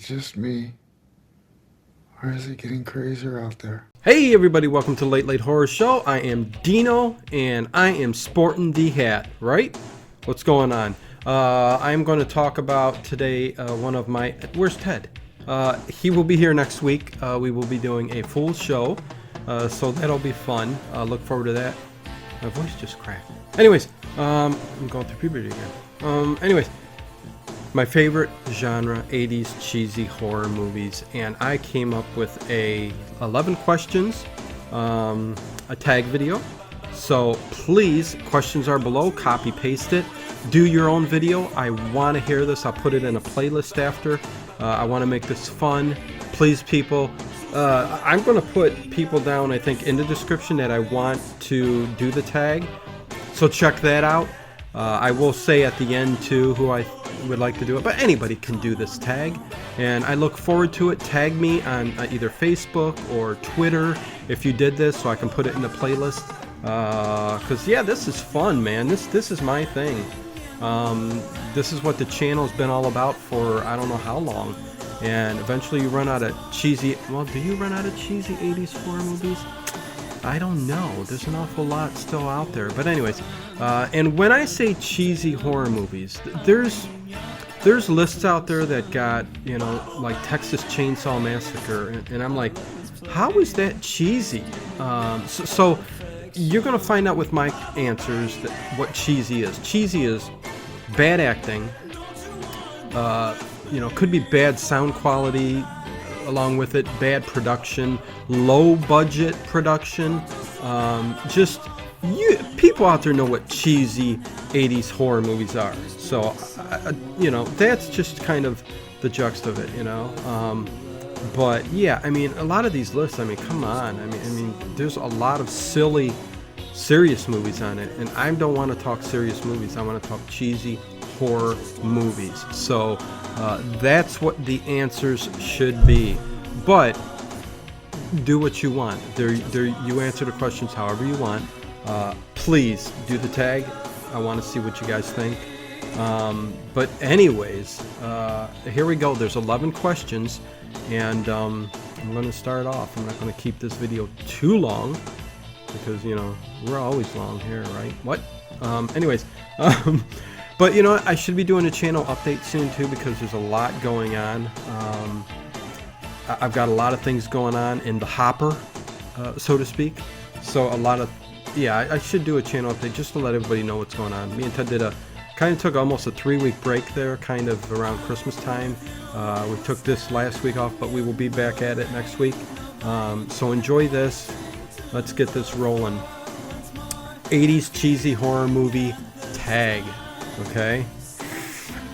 just me? Or is it getting crazier out there? Hey everybody, welcome to Late Late Horror Show. I am Dino and I am sporting the hat, right? What's going on? I'm going to talk about today one of my... Where's Ted? He will be here next week. We will be doing a full show, so that'll be fun. Look forward to that. My voice just cracked. Anyways, I'm going through puberty again. Anyways, my favorite genre, 80s cheesy horror movies, and I came up with 11 questions, a tag video. So please, questions are below, copy paste it, do your own video. I want to hear this. I'll put it in a playlist after. I want to make this fun. Please, people, I'm going to put people down, I think, in the description that I want to do the tag, so check that out. I will say at the end too who I would like to do it, but anybody can do this tag, and I look forward to it. Tag me on either Facebook or Twitter if you did this, so I can put it in the playlist. Cause yeah, this is fun, man. This is my thing. This is what the channel's been all about for I don't know how long, and eventually you run out of cheesy. Well, do you run out of cheesy 80s horror movies? I don't know. There's an awful lot still out there. But anyways, and when I say cheesy horror movies, there's lists out there that got, you know, like Texas Chainsaw Massacre, and I'm like, how is that cheesy? So you're gonna find out with my answers that what cheesy is. Cheesy is bad acting. You know, could be bad sound quality. Along with it, bad production, low budget production. People out there know what cheesy 80s horror movies are. So, you know, that's just kind of the gist of it, you know. But yeah, I mean, a lot of these lists, I mean, come on. I mean, there's a lot of silly, serious movies on it, and I don't want to talk serious movies. I want to talk cheesy horror movies. So that's what the answers should be. But do what you want. You answer the questions however you want. Please do the tag. I want to see what you guys think. But anyways, here we go. There's 11 questions, and I'm going to start off. I'm not going to keep this video too long because, you know, we're always long here, right? What? Anyways. But, you know, I should be doing a channel update soon, too, because there's a lot going on. I've got a lot of things going on in the hopper, so to speak. So a lot of, yeah, I should do a channel update just to let everybody know what's going on. Me and Ted took almost a 3-week break there, kind of around Christmas time. We took this last week off, but we will be back at it next week. So enjoy this. Let's get this rolling. 80s cheesy horror movie tag. Okay,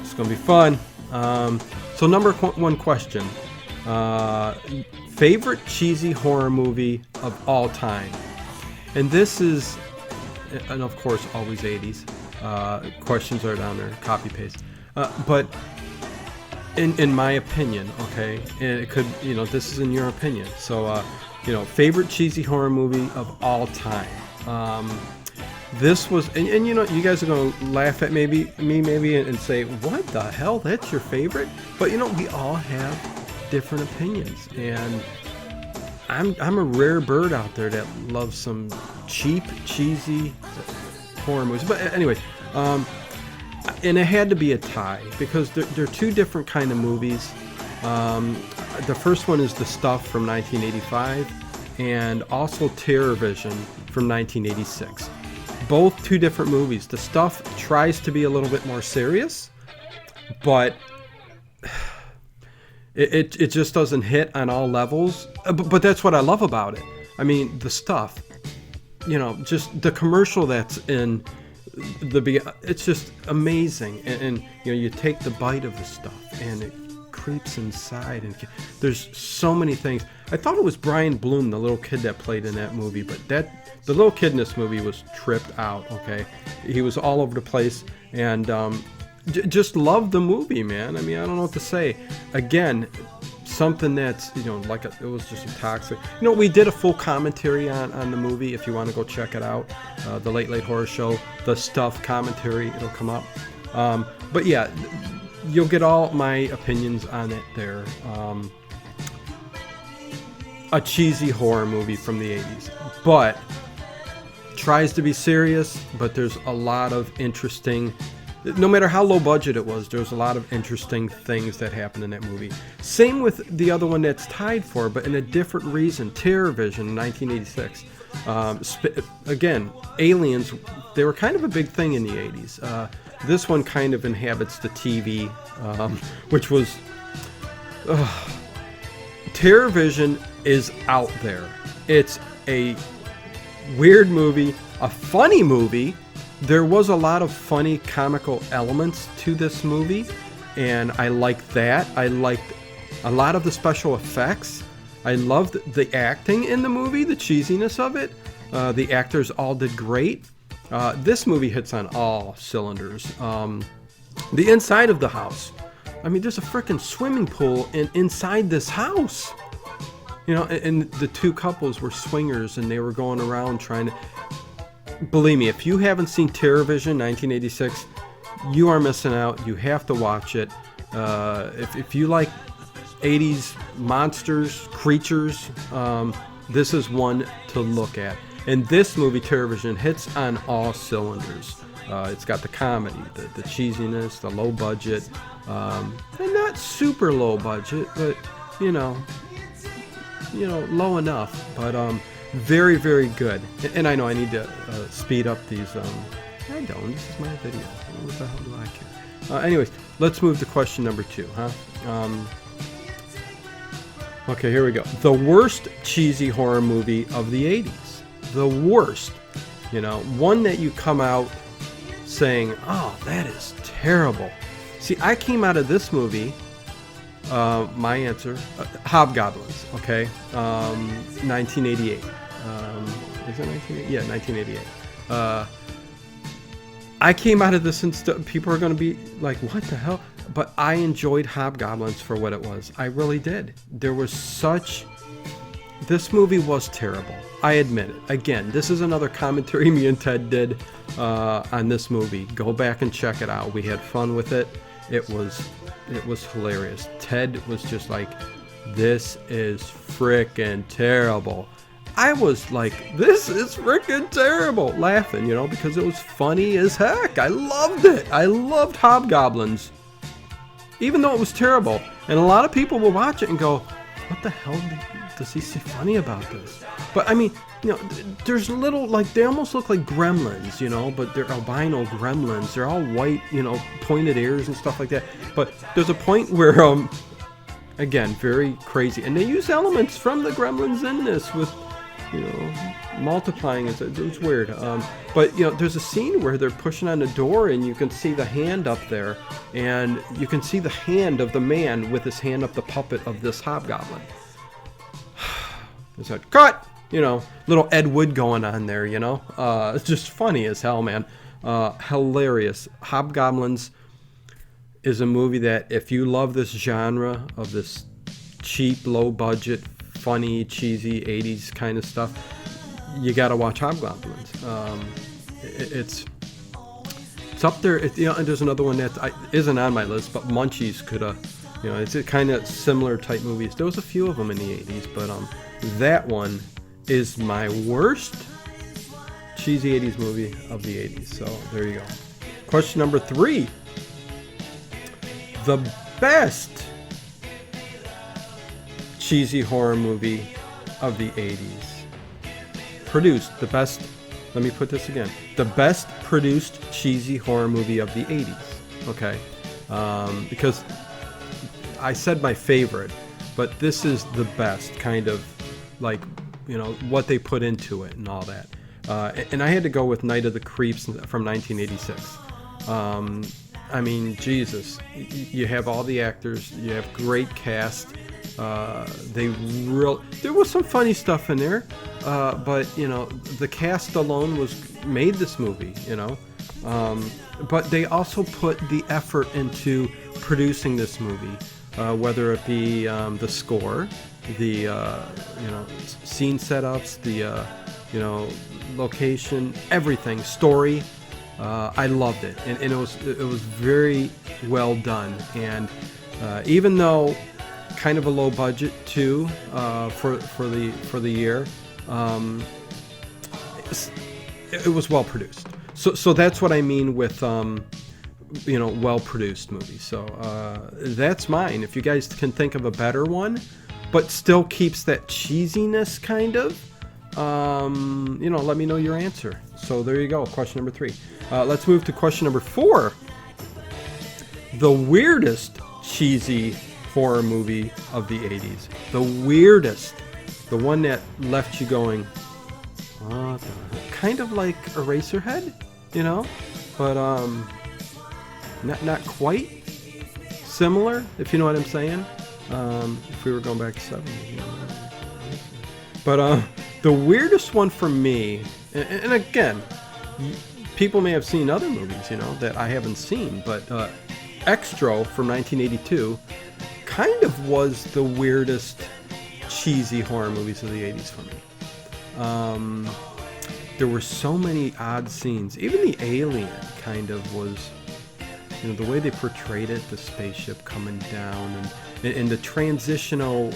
it's gonna be fun. So number one question, favorite cheesy horror movie of all time, and this is, and of course always 80s. Questions are down there, copy paste. But in my opinion, okay, and it could, you know, this is in your opinion. So you know, favorite cheesy horror movie of all time. This was, and you know, you guys are going to laugh at me and say, what the hell, that's your favorite? But you know, we all have different opinions, and I'm a rare bird out there that loves some cheap, cheesy horror movies. But anyways, and it had to be a tie, because they're two different kind of movies. The first one is The Stuff from 1985, and also Terror Vision from 1986. Both two different movies. The Stuff tries to be a little bit more serious, but it just doesn't hit on all levels. But that's what I love about it. I mean, The Stuff, you know, just the commercial that's in it's just amazing. And you know, you take the bite of the stuff and it creeps inside, and there's so many things. I thought it was Brian Bloom, the little kid that played in that movie, but the little kid in this movie was tripped out. Okay, he was all over the place, and just loved the movie, man. I mean, I don't know what to say. Again, something that's, you know, like it was just a toxic. You know, we did a full commentary on the movie. If you want to go check it out, the Late Late Horror Show, The Stuff commentary, it'll come up. But yeah, you'll get all my opinions on it there. A cheesy horror movie from the 80s, but tries to be serious, but there's a lot of interesting, no matter how low budget it was, there's a lot of interesting things that happen in that movie. Same with the other one that's tied for, but in a different reason, Terror Vision, 1986. Again, aliens, they were kind of a big thing in the 80s. This one kind of inhabits the TV, which was... Terror Vision is out there. It's a weird movie, a funny movie. There was a lot of funny comical elements to this movie, and I liked that. I liked a lot of the special effects. I loved the acting in the movie, the cheesiness of it. The actors all did great. This movie hits on all cylinders. The inside of the house. I mean, there's a freaking swimming pool inside this house. You know, and the two couples were swingers, and they were going around trying to... Believe me, if you haven't seen Terror Vision 1986, you are missing out. You have to watch it. If you like 80s monsters, creatures, this is one to look at. And this movie, Terror Vision, hits on all cylinders. It's got the comedy, the cheesiness, the low budget, and not super low budget, but you know, low enough. But very, very good. And I know I need to speed up these. I don't. This is my video. What the hell do I care? Anyways, let's move to question number 2, huh? Okay, here we go. The worst cheesy horror movie of the 80s. The worst. You know, one that you come out saying, oh, that is terrible. See, I came out of this movie, my answer, Hobgoblins, okay? 1988. Is it 1988? Yeah, 1988. I came out of this and people are going to be like, what the hell? But I enjoyed Hobgoblins for what it was. I really did. There was such... This movie was terrible. I admit it. Again, this is another commentary me and Ted did on this movie. Go back and check it out. We had fun with it. It was hilarious. Ted was just like, this is frickin' terrible. I was like, this is frickin' terrible, laughing, you know, because it was funny as heck. I loved it. I loved Hobgoblins, even though it was terrible. And a lot of people will watch it and go, what the hell does he see funny about this? But I mean, you know, there's little, like, they almost look like gremlins, you know, but they're albino gremlins. They're all white, you know, pointed ears and stuff like that. But there's a point where, again, very crazy. And they use elements from the gremlins in this with, you know, multiplying. It was weird. But, you know, there's a scene where they're pushing on the door and you can see the hand up there. And you can see the hand of the man with his hand up the puppet of this hobgoblin. It's like, cut! You know, little Ed Wood going on there, you know. It's just funny as hell, man. Hilarious. Hobgoblins is a movie that if you love this genre of this cheap, low-budget, funny, cheesy 80s kind of stuff, you got to watch Hobgoblins. It's up there. You know, and there's another one that isn't on my list, but Munchies could have, you know, it's a kind of similar type movies. There was a few of them in the 80s, but that one is my worst cheesy 80s movie of the 80s. So there you go. Question number 3. The best cheesy horror movie of the 80s. Produced, the best, let me put this again. The best produced cheesy horror movie of the 80s. Okay. Because I said my favorite, but this is the best, kind of like, you know, what they put into it and all that. And I had to go with Night of the Creeps from 1986. I mean, Jesus, you have all the actors, you have great cast. There was some funny stuff in there, but you know, the cast alone made this movie, you know. But they also put the effort into producing this movie, whether it be the score, the you know, scene setups, the you know, location, everything, story. I loved it, and it was very well done. And even though kind of a low budget too for the year, it was well produced. So that's what I mean with well produced movies. So that's mine. If you guys can think of a better one, but still keeps that cheesiness kind of, let me know your answer. So there you go. Question number 3. Let's move to question number 4. The weirdest cheesy horror movie of the 80s. The weirdest. The one that left you going, what the heck? Kind of like Eraserhead, but not quite similar, if you know what I'm saying. If we were going back to 70s. But the weirdest one for me, and again, people may have seen other movies, that I haven't seen, but Extra from 1982 kind of was the weirdest cheesy horror movies of the 80s for me. There were so many odd scenes. Even the alien kind of was, the way they portrayed it, the spaceship coming down, and the transitional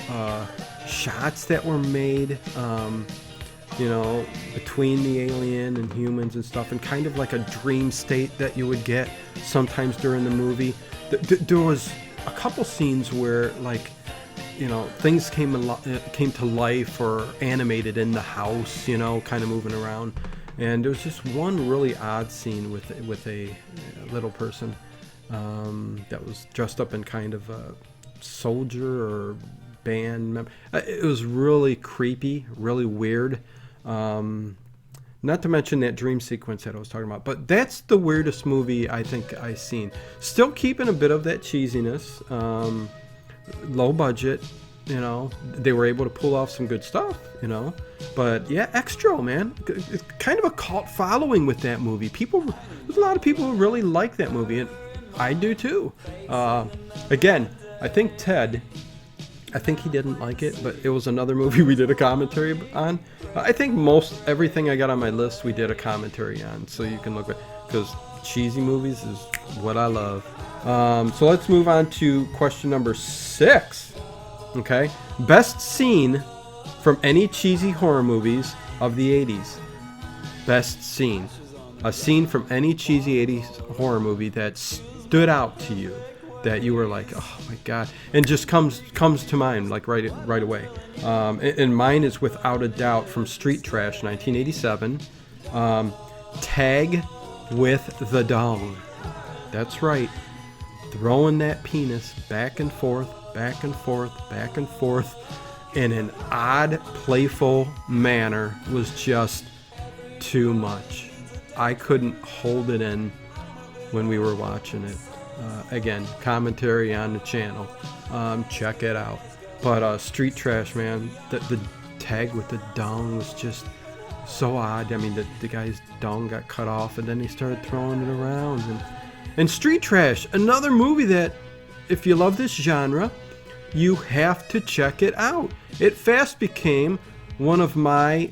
shots that were made, between the alien and humans and stuff, and kind of like a dream state that you would get sometimes during the movie. There was a couple scenes where, like, things came to life or animated in the house, kind of moving around. And there was just one really odd scene with a little person that was dressed up in kind of a soldier or band member. It was really creepy, really weird. Not to mention that dream sequence that I was talking about. But that's the weirdest movie I think I've seen. Still keeping a bit of that cheesiness. Low budget, they were able to pull off some good stuff, but yeah, Extra, man, it's kind of a cult following with that movie. There's a lot of people who really like that movie, and I do too. Again, I think Ted, he didn't like it, but it was another movie we did a commentary on. I think most everything I got on my list we did a commentary on, so you can look at, because cheesy movies is what I love. So let's move on to question number 6. Okay, best scene from any cheesy horror movies of the 80s. Best scene. A scene from any cheesy 80s horror movie that stood out to you, that you were like, oh my god, and just comes to mind like right away. And mine is without a doubt from Street Trash 1987. Tag with the dong. That's right. Throwing that penis back and forth, back and forth, back and forth in an odd, playful manner was just too much. I couldn't hold it in when we were watching it. Again, commentary on the channel. Check it out. But Street Trash, man, the tag with the dong was just so odd. I mean, the guy's dong got cut off, and then he started throwing it around. And Street Trash, another movie that, if you love this genre, you have to check it out. It fast became one of my,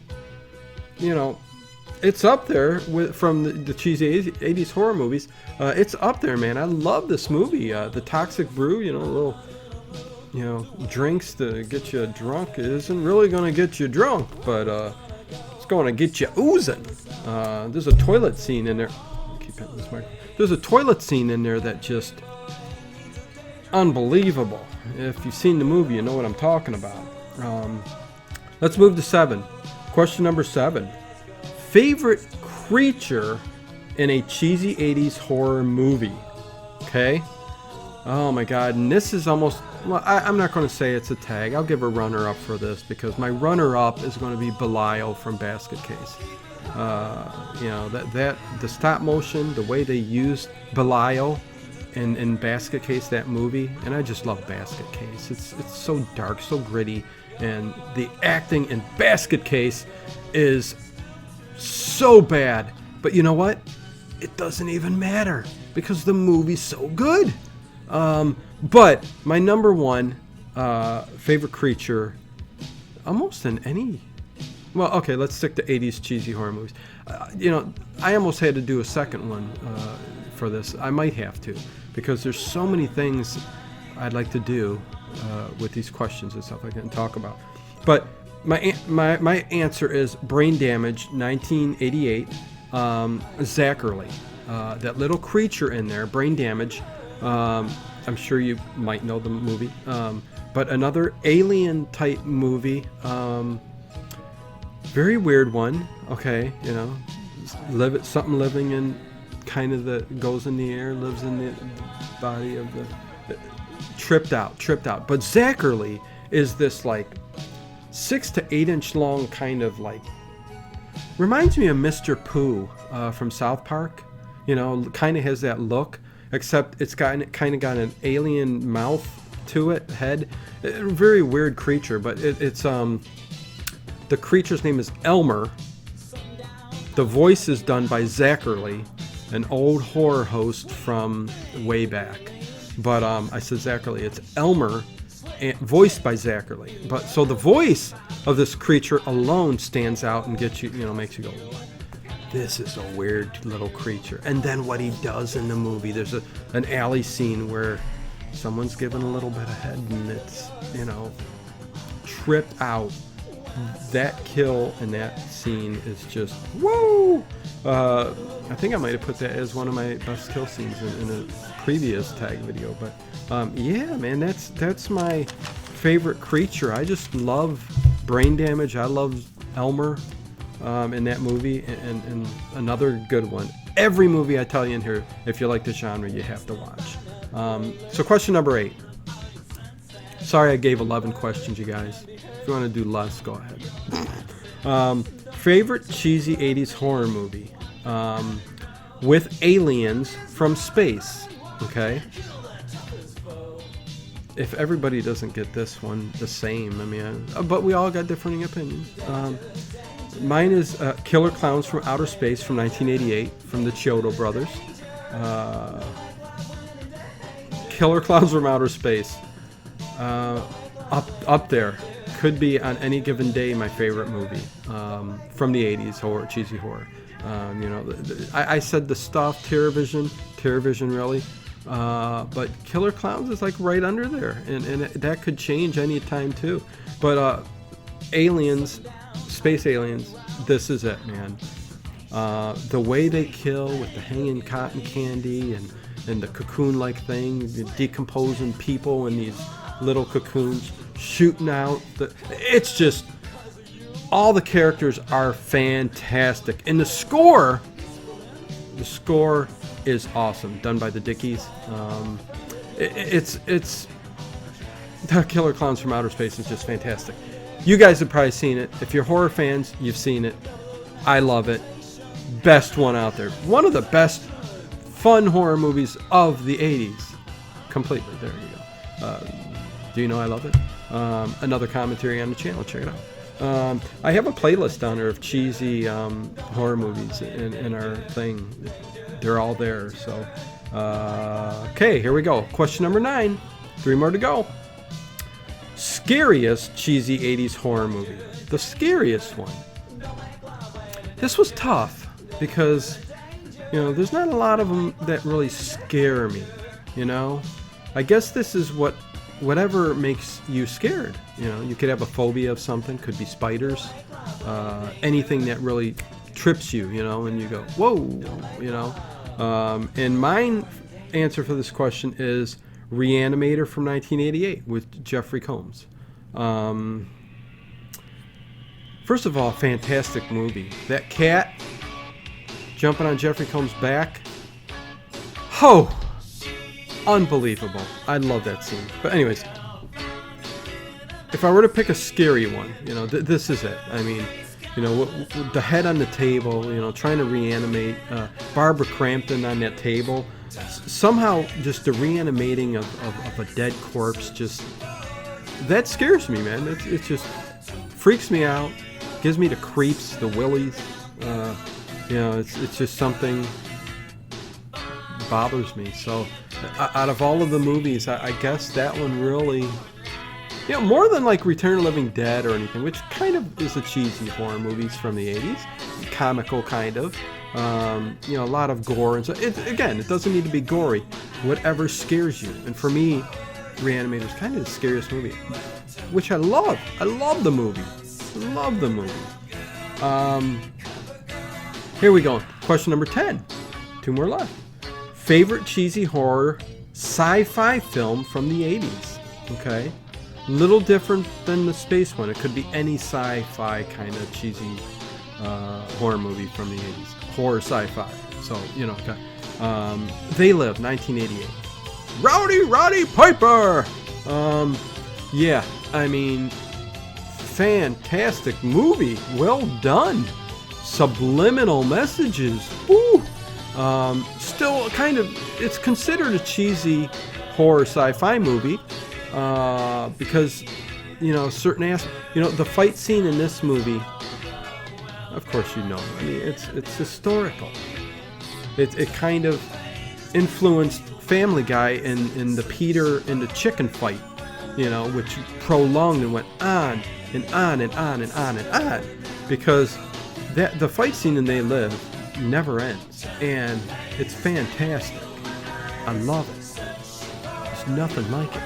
it's up there from the cheesy 80s horror movies. It's up there, man. I love this movie. The Toxic Brew, little, drinks to get you drunk. It isn't really going to get you drunk, but it's going to get you oozing. There's a toilet scene in there. Keep hitting this mic. There's a toilet scene in there that just unbelievable. If you've seen the movie, you know what I'm talking about. Let's move to 7. Question number 7. Favorite creature in a cheesy 80s horror movie. Okay? Oh my god, and this is almost, well, I'm not going to say it's a tag. I'll give a runner-up for this, because my runner-up is going to be Belial from Basket Case. The stop motion, the way they used Belial in Basket Case, that movie, and I just love Basket Case. It's so dark, so gritty, and the acting in Basket Case is so bad. But you know what? It doesn't even matter, because the movie's so good. But my number one favorite creature, almost in any Well, okay, let's stick to 80s cheesy horror movies. I almost had to do a second one for this. I might have to, because there's so many things I'd like to do with these questions and stuff I can talk about. But my answer is Brain Damage, 1988, Zachary. That little creature in there, Brain Damage. I'm sure you might know the movie. But another alien type movie. Very weird one. Okay, something living in kind of goes in the air, lives in the body of the tripped out. But Zachary is this like 6 to 8 inch long kind of like, reminds me of Mr. Pooh from South Park. Kind of has that look, except it's kind of got an alien mouth to it, head. Very weird creature, but it's the creature's name is Elmer. The voice is done by Zachary, an old horror host from way back. But I said Zachary, it's Elmer, voiced by Zachary. But so the voice of this creature alone stands out and gets you, makes you go, this is a weird little creature. And then what he does in the movie, there's an alley scene where someone's given a little bit of head and it's, trip out. That kill in that scene is just, whoa! I think I might have put that as one of my best kill scenes in a previous tag video. But yeah, man, that's my favorite creature. I just love Brain Damage. I love Elmer in that movie, and another good one. Every movie I tell you in here, if you like the genre, you have to watch. So question number 8. Sorry I gave 11 questions, you guys. If you want to do less, go ahead. Favorite cheesy 80s horror movie with aliens from space. Okay. If everybody doesn't get this one the same, but we all got differing opinions. Mine is Killer Clowns from Outer Space from 1988 from the Chiodo brothers. Killer Clowns from Outer Space. Up there. Could be on any given day my favorite movie from the 80s horror, cheesy horror. I said the stuff, TerrorVision really, but Killer Clowns is like right under there, and that could change any time too. But aliens, space aliens, this is it, man. The way they kill with the hanging cotton candy and the cocoon-like thing, decomposing people in these little cocoons, shooting out. It's just, all the characters are fantastic. And the score is awesome, done by the Dickies. It's the Killer Clowns from Outer Space is just fantastic. You guys have probably seen it. If you're horror fans, you've seen it. I love it. Best one out there. One of the best fun horror movies of the 80s. Completely. There you go. Do you know I love it? Another commentary on the channel. Check it out. I have a playlist down there of cheesy horror movies in our thing. They're all there. So, okay, here we go. Question number 9. 3 more to go. Scariest cheesy 80s horror movie. The scariest one. This was tough because, there's not a lot of them that really scare me. I guess this is whatever makes you scared. You could have a phobia of something, could be spiders, anything that really trips you, and you go, whoa, and my answer for this question is Reanimator from 1988 with Jeffrey Combs. First of all, fantastic movie. That cat jumping on Jeffrey Combs' back. Oh! Unbelievable. I love that scene. But anyways, if I were to pick a scary one, this is it. The head on the table, trying to reanimate Barbara Crampton on that table. Somehow, just the reanimating of a dead corpse, that scares me, man. It just freaks me out, gives me the creeps, the willies. It's just something bothers me. So out of all of the movies, I guess that one really, You know, more than like Return of the Living Dead or anything, which kind of is a cheesy horror movies from the 80s, comical kind of. You know, a lot of gore and so. Again, it doesn't need to be gory. Whatever scares you. And for me, Reanimator is kind of the scariest movie, which I love. I love the movie. I love the movie. Here we go. Question number 10. 2 more left. Favorite cheesy horror sci-fi film from the 80s. Okay. Little different than the space one. It could be any sci-fi kind of cheesy horror movie from the 80s. Horror sci-fi. So, you know, okay. They Live, 1988. Roddy Piper! Yeah, I mean, fantastic movie. Well done. Subliminal messages. Woo! Still kind of, it's considered a cheesy horror sci-fi movie because, you know, the fight scene in this movie, of course you know, I mean, it's historical. It kind of influenced Family Guy in the Peter and the chicken fight, you know, which prolonged and went on and on and on and on and on, because the fight scene in They Live never ends, and it's fantastic. I love it. There's nothing like it.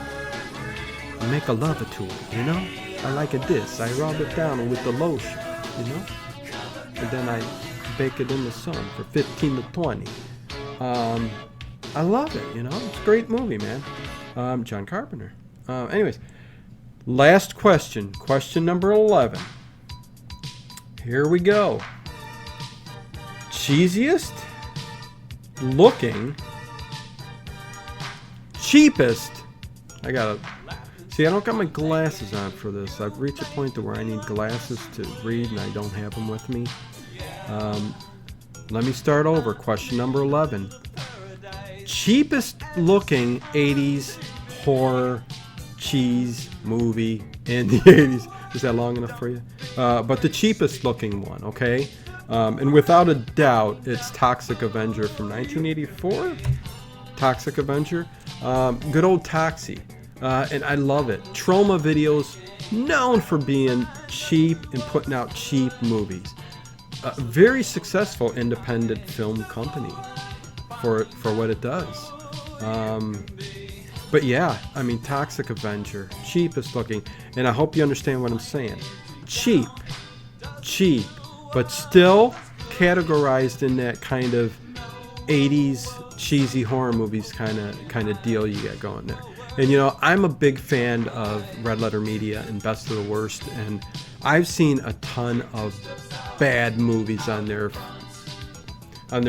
I make a lover to it, you know? I like it this. I rub it down with the lotion, you know? And then I bake it in the sun for 15 to 20. I love it, you know? It's a great movie, man. John Carpenter. Anyways, last question. Question number 11. Here we go. Cheesiest looking, cheapest. I don't got my glasses on for this. I've reached a point to where I need glasses to read and I don't have them with me. Let me start over. Question number 11. Cheapest looking 80s horror cheese movie in the 80s. Is that long enough for you? But the cheapest looking one, okay? And without a doubt, it's Toxic Avenger from 1984. Toxic Avenger. Good old Toxie. And I love it. Trauma Videos, known for being cheap and putting out cheap movies. Very successful independent film company for what it does. But yeah, I mean, Toxic Avenger, cheapest looking. And I hope you understand what I'm saying. Cheap, but still categorized in that kind of 80s cheesy horror movies kind of deal you get going there. And you know, I'm a big fan of Red Letter Media and Best of the Worst, and I've seen a ton of bad movies on their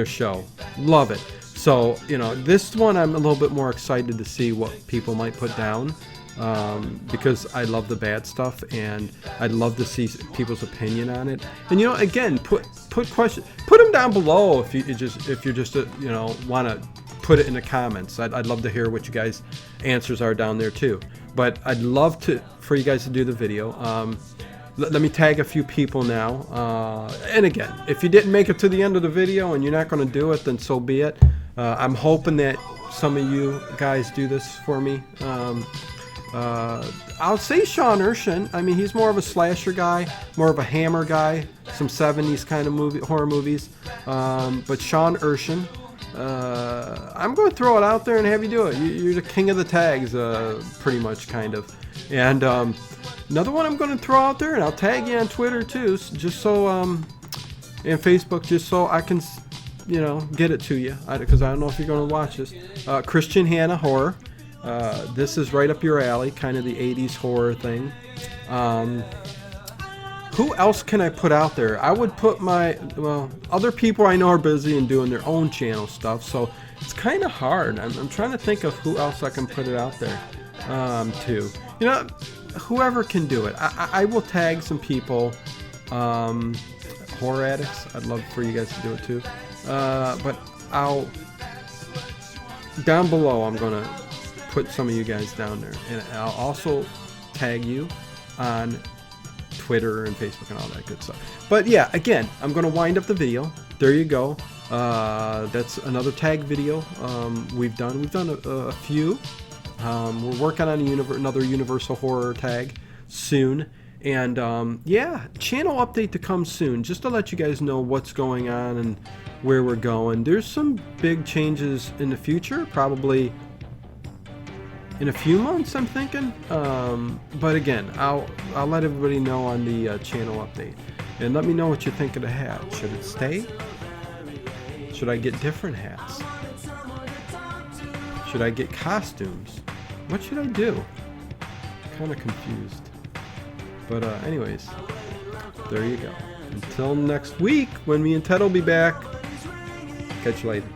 show. Love it. So, you know, this one I'm a little bit more excited to see what people might put down, because I love the bad stuff and I'd love to see people's opinion on it. And you know, again, put questions, put them down below if you're just you know, want to put it in the comments. I'd love to hear what you guys' answers are down there too. But I'd love for you guys to do the video. Let me tag a few people now. And again, if you didn't make it to the end of the video and you're not going to do it, then so be it. I'm hoping that some of you guys do this for me. I'll say Sean Urshan. I mean, he's more of a slasher guy, more of a Hammer guy, some 70s kind of horror movies. But Sean Urshan, I'm going to throw it out there and have you do it. You're the king of the tags, pretty much, kind of. And another one I'm going to throw out there, and I'll tag you on Twitter too, just so, and Facebook, just so I can, you know, get it to you, because I don't know if you're going to watch this. Christian Hannah Horror. This is right up your alley, kind of the 80s horror thing. Who else can I put out there? I would put other people I know are busy and doing their own channel stuff, so it's kind of hard. I'm trying to think of who else I can put it out there to. You know, whoever can do it. I will tag some people. Horror addicts, I'd love for you guys to do it too. But down below, I'm going to put some of you guys down there. And I'll also tag you on Twitter and Facebook and all that good stuff. But yeah, again, I'm going to wind up the video. There you go. That's another tag video we've done. We've done a few. We're working on another Universal Horror tag soon. And yeah, channel update to come soon, just to let you guys know what's going on and where we're going. There's some big changes in the future, probably in a few months, I'm thinking. But again, I'll let everybody know on the channel update. And let me know what you think of the hat. Should it stay? Should I get different hats? Should I get costumes? What should I do? I'm kind of confused. But anyways, there you go. Until next week, when me and Ted will be back. Catch you later.